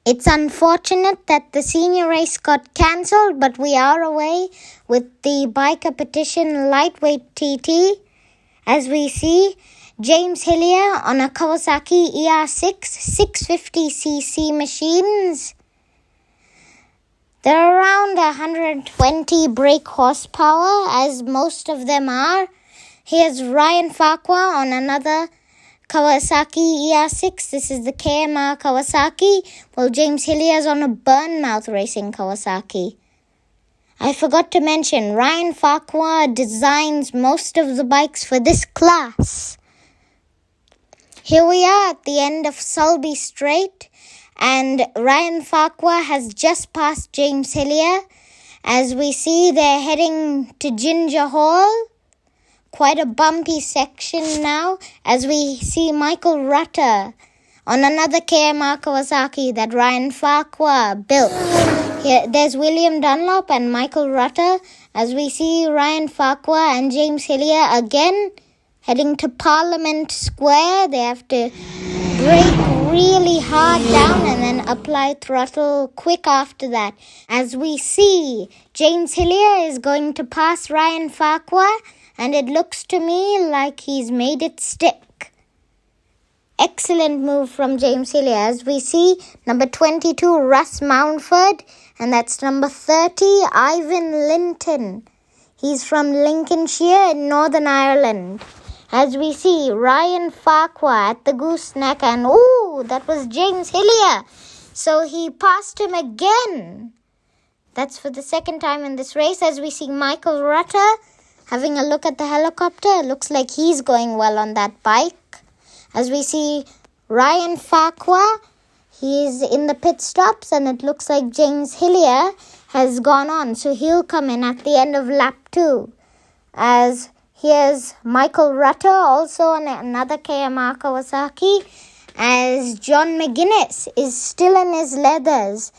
It's unfortunate that the senior race got cancelled, but we are away with the biker petition lightweight TT. As we see, James Hillier on a Kawasaki ER6 650cc machines. They're around 120 brake horsepower, as most of them are. Here's Ryan Farquhar on another Kawasaki ER6. This is the KMR Kawasaki, while James Hillier's on a Burnmouth Racing Kawasaki. I forgot to mention, Ryan Farquhar designs most of the bikes for this class. Here we are at the end of Sulby Straight, and Ryan Farquhar has just passed James Hillier. As we see, they're heading to Ginger Hall. Quite a bumpy section now, as we see Michael Rutter on another KMR Kawasaki that Ryan Farquhar built. Here, there's William Dunlop and Michael Rutter, as we see Ryan Farquhar and James Hillier again heading to Parliament Square. They have to brake really hard down and then apply throttle quick after that. As we see, James Hillier is going to pass Ryan Farquhar, and it looks to me like he's made it stick. Excellent move from James Hillier. As we see, number 22, Russ Mountford, and that's number 30, Ivan Linton. He's from Lincolnshire in Northern Ireland. As we see, Ryan Farquhar at the gooseneck, and that was James Hillier. So he passed him again. That's for the second time in this race. As we see Michael Rutter having a look at the helicopter. It looks like he's going well on that bike. As we see Ryan Farquhar, he's in the pit stops, and it looks like James Hillier has gone on. So he'll come in at the end of lap 2. As here's Michael Rutter, also on another KMR Kawasaki, as John McGuinness is still in his leathers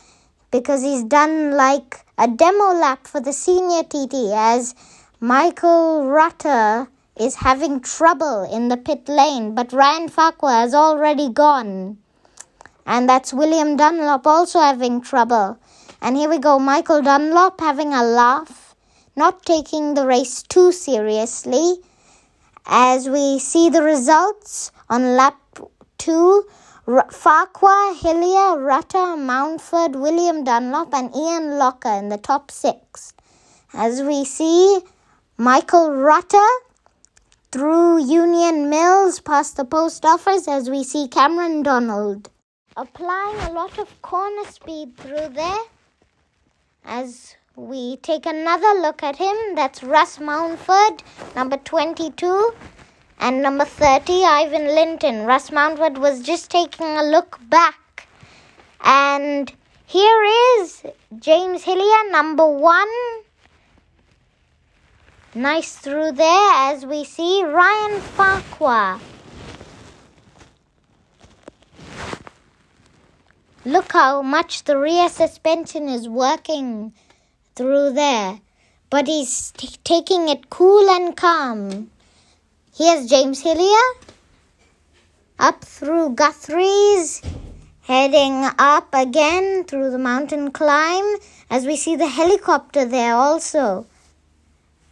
because he's done like a demo lap for the senior TT, as Michael Rutter is having trouble in the pit lane, but Ryan Farquhar has already gone. And that's William Dunlop also having trouble. And here we go, Michael Dunlop having a laugh, not taking the race too seriously. As we see the results on lap 2, Farquhar, Hillier, Rutter, Mountford, William Dunlop, and Ian Locker in the top 6. As we see Michael Rutter through Union Mills past the post office, as we see Cameron Donald applying a lot of corner speed through there. As we take another look at him, that's Russ Mountford, number 22, and number 30, Ivan Linton. Russ Mountford was just taking a look back. And here is James Hillier, number 1. Nice through there, as we see Ryan Farquhar. Look how much the rear suspension is working through there. But he's taking it cool and calm. Here's James Hillier up through Guthrie's, heading up again through the mountain climb, as we see the helicopter there also.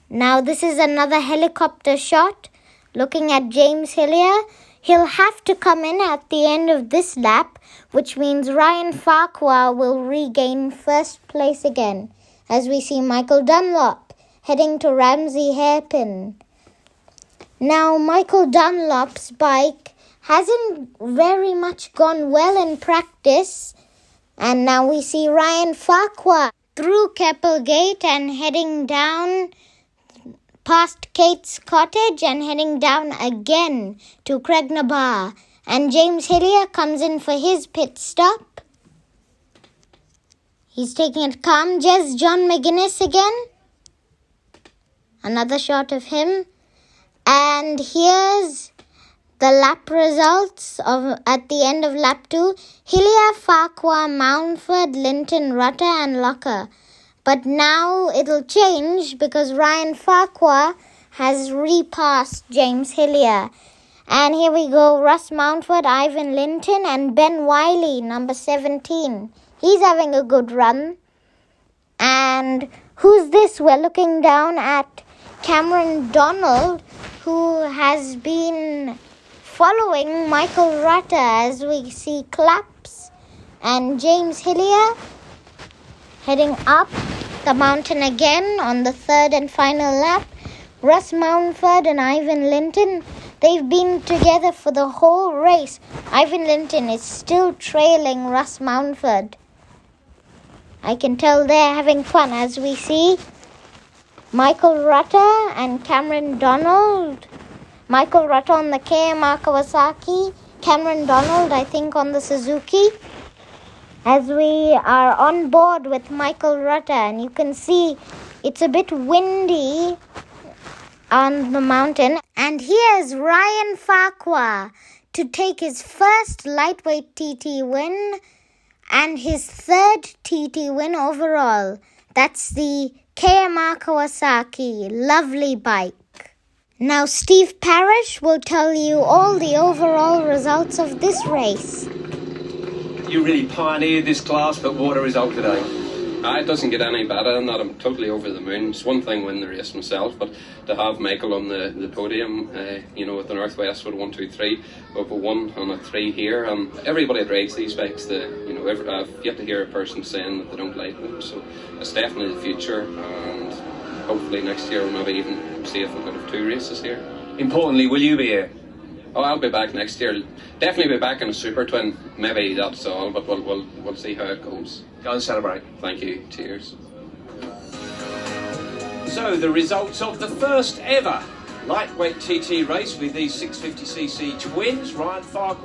Now this is another helicopter shot looking at James Hillier. He'll have to come in at the end of this lap, which means Ryan Farquhar will regain first place again, as we see Michael Dunlop heading to Ramsey Hairpin. Now Michael Dunlop's bike hasn't very much gone well in practice, and now we see Ryan Farquhar through Keppelgate and heading down past Kate's Cottage and heading down again to Craignabar. And James Hillier comes in for his pit stop. He's taking it calm. Just John McGuinness again. Another shot of him. And here's the lap results at the end of lap 2. Hillier, Farquhar, Mountford, Linton, Rutter and Locker. But now it'll change because Ryan Farquhar has repassed James Hillier. And here we go, Russ Mountford, Ivan Linton, and Ben Wiley, number 17. He's having a good run. And who's this? We're looking down at Cameron Donald, who has been following Michael Rutter as we see Claps and James Hillier heading up the mountain again on the third and final lap. Russ Mountford and Ivan Linton, they've been together for the whole race. Ivan Linton is still trailing Russ Mountford. I can tell they're having fun as we see Michael Rutter and Cameron Donald. Michael Rutter on the KMR Kawasaki, Cameron Donald I think on the Suzuki. As we are on board with Michael Rutter, and you can see it's a bit windy on the mountain. And here's Ryan Farquhar to take his first lightweight TT win and his third TT win overall. That's the KMR Kawasaki. Lovely bike. Now Steve Parrish will tell you all the overall results of this race. You really pioneered this class, but what a result today. It doesn't get any better than that. I'm totally over the moon. It's one thing winning the race myself, but to have Michael on the podium, with the Northwest with 1, 2, 3, with a 1 and a 3 here, and everybody that rides these bikes, I've yet to hear a person saying that they don't like them. So it's definitely the future, and hopefully next year we'll maybe even see if we've got 2 races here. Importantly, will you be here? Oh, I'll be back next year. Definitely be back in a Super Twin. Maybe that's all, but we'll see how it goes. Go and celebrate. Thank you. Cheers. So the results of the first ever lightweight TT race with these 650cc twins, Ryan Farquhar